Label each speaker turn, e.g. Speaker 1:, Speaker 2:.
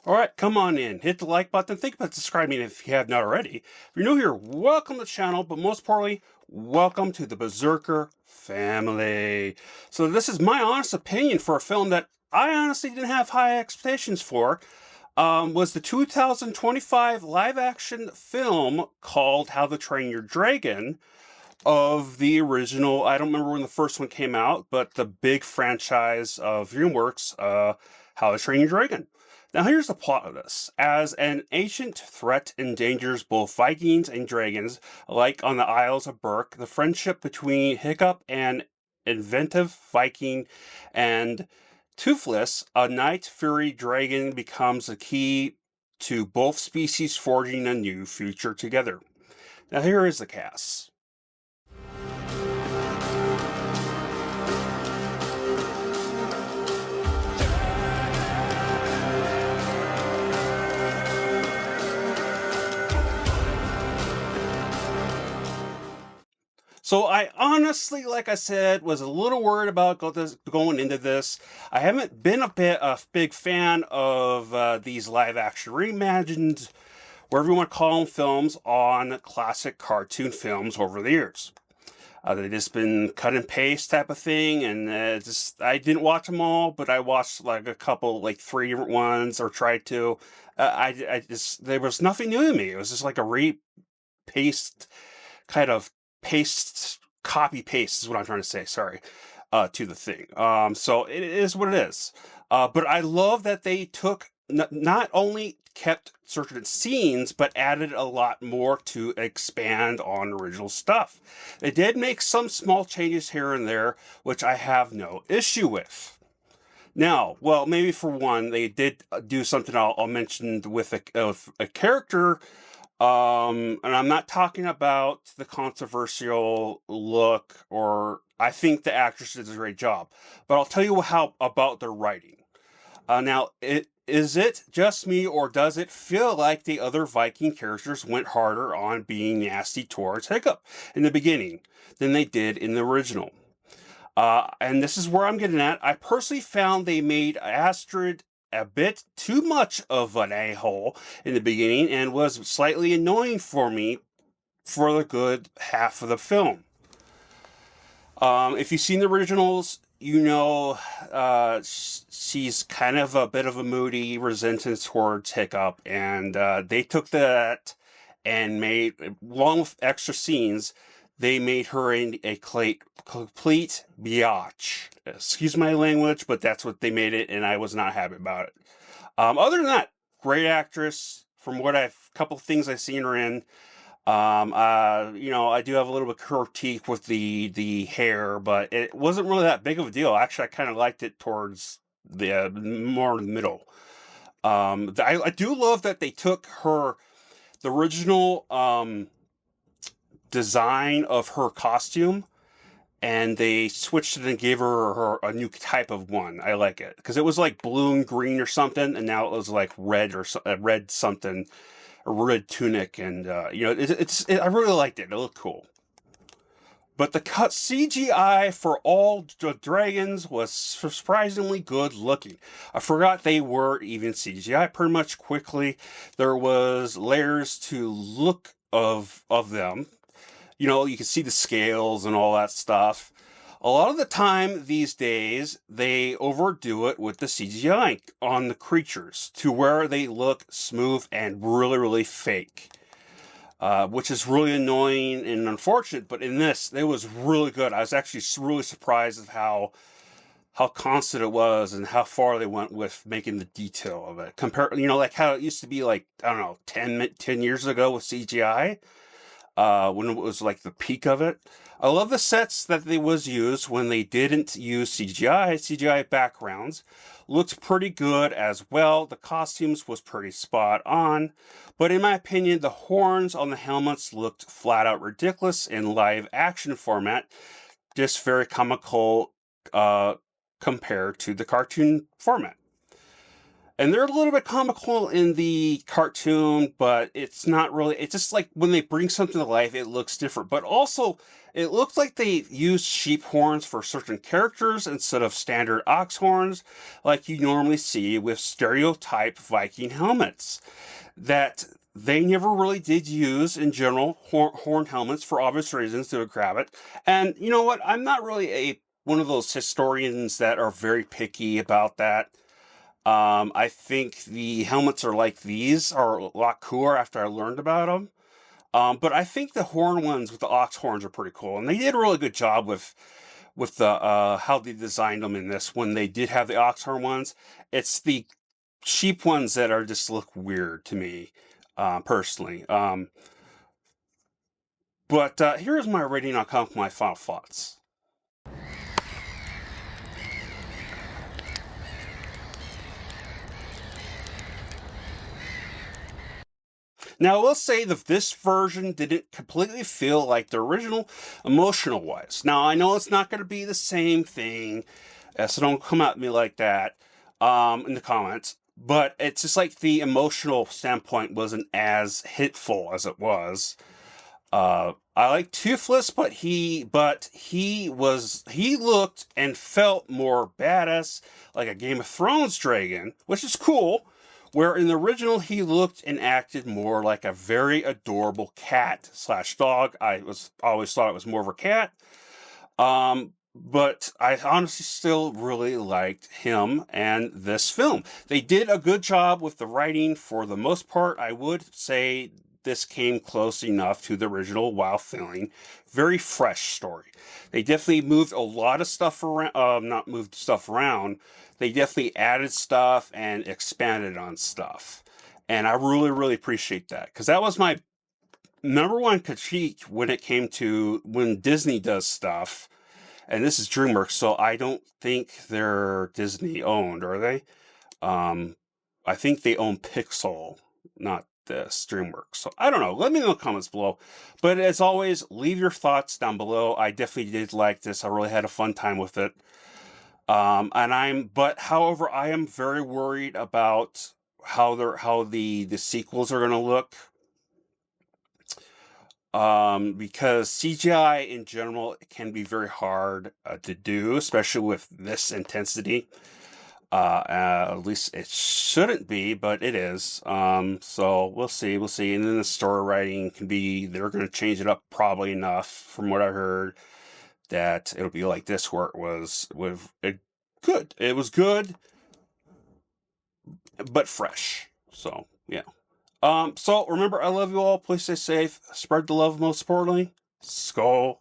Speaker 1: All right, come on in. Hit the like button. Think about subscribing if you have not already. If you're new here, welcome to the channel, but most importantly, welcome to the Berserker family. So this is my honest opinion for a film that I honestly didn't have high expectations for. Was the 2025 live-action film called How to Train Your Dragon of the original. I don't remember when the first one came out, but the big franchise of DreamWorks, How to Train Your Dragon. Now, here's the plot of this. As an ancient threat endangers both Vikings and dragons, like on the Isles of Berk, the friendship between Hiccup, an inventive Viking, and Toothless, a night fury dragon, becomes the key to both species forging a new future together. Now, here is the cast. So I honestly, like I said, was a little worried about going into this. I haven't been a big fan of these live action reimagined, whatever you want to call them, films on classic cartoon films over the years. They've just been cut and paste type of thing, and just I didn't watch them all, but I watched like a couple, like three different ones, or tried to. I just there was nothing new to me. It was just like a paste kind of paste copy paste is what I'm trying to say. Sorry, to the thing. So it is what it is. But I love that they took not only kept certain scenes, but added a lot more to expand on original stuff. They did make some small changes here and there, which I have no issue with. Now, well, maybe for one, they did do something I'll mention with a character, and I'm not talking about the controversial look, or I think the actress did a great job, but I'll tell you how about the writing. Now, is it just me, or does it feel like the other Viking characters went harder on being nasty towards Hiccup in the beginning than they did in the original? And this is where I'm getting at. I personally found they made Astrid a bit too much of an a-hole in the beginning and was slightly annoying for me for the good half of the film. If you've seen the originals, you know she's kind of a bit of a moody resentment towards Hiccup, and they took that and made, along with extra scenes, they made her a complete biatch. Excuse my language, but that's what they made it, and I was not happy about it. Other than that, great actress. From what couple of things I've seen her in. I do have a little bit of critique with the hair, but it wasn't really that big of a deal. Actually, I kind of liked it towards the more middle. I do love that they took the original design of her costume, and they switched it and gave her a new type of one. I like it because it was like blue and green or something, and now it was like red or red something, a red tunic, and I really liked it. It looked cool. But the cut CGI for all the dragons was surprisingly good looking. I forgot they were even CGI pretty much quickly. There was layers to look of them. You can see the scales and all that stuff. A lot of the time these days, they overdo it with the CGI on the creatures to where they look smooth and really, really fake. Which is really annoying and unfortunate, but in this, it was really good. I was actually really surprised at how constant it was and how far they went with making the detail of it. Like how it used to be like, I don't know, 10 years ago with CGI. When it was like the peak of it. I love the sets that they was used when they didn't use CGI. CGI backgrounds looked pretty good as well. The costumes was pretty spot on, but in my opinion, the horns on the helmets looked flat out ridiculous in live action format, just very comical compared to the cartoon format. And they're a little bit comical in the cartoon, but it's not really, it's just like when they bring something to life, it looks different. But also, it looks like they used sheep horns for certain characters instead of standard ox horns, like you normally see with stereotype Viking helmets. That they never really did use in general horn helmets for obvious reasons to grab it. And you know what? I'm not really a one of those historians that are very picky about that. I think the helmets are like these are a lot cooler after I learned about them. But I think the horn ones with the ox horns are pretty cool, and they did a really good job with the how they designed them in this. When they did have the ox horn ones, it's the sheep ones that are just look weird to me, personally. But here's my rating on Comic My Final Thoughts. Now, I will say that this version didn't completely feel like the original emotional wise. Now, I know it's not going to be the same thing, so don't come at me like that in the comments. But it's just like the emotional standpoint wasn't as hitful as it was. I like Toothless, but he looked and felt more badass, like a Game of Thrones dragon, which is cool. Where in the original he looked and acted more like a very adorable cat slash dog. I was always thought it was more of a cat. But I honestly still really liked him and this film. They did a good job with the writing for the most part. I would say this came close enough to the original while feeling very fresh story. They definitely moved a lot of stuff around, not moved stuff around. They definitely added stuff and expanded on stuff. And I really, really appreciate that because that was my number one critique when it came to when Disney does stuff. And this is DreamWorks, so I don't think they're Disney owned, are they? I think they own Pixel, not this DreamWorks. So I don't know. Let me know in the comments below. But as always, leave your thoughts down below. I definitely did like this. I really had a fun time with it. But however, I am very worried about how the sequels are going to look. Because CGI in general can be very hard to do, especially with this intensity. At least it shouldn't be, but it is. So we'll see. And then the story writing can be, they're going to change it up probably enough from what I heard that it'll be like this, where it was good. It was good, but fresh. So, yeah. So remember, I love you all. Please stay safe. Spread the love, most importantly. Skull.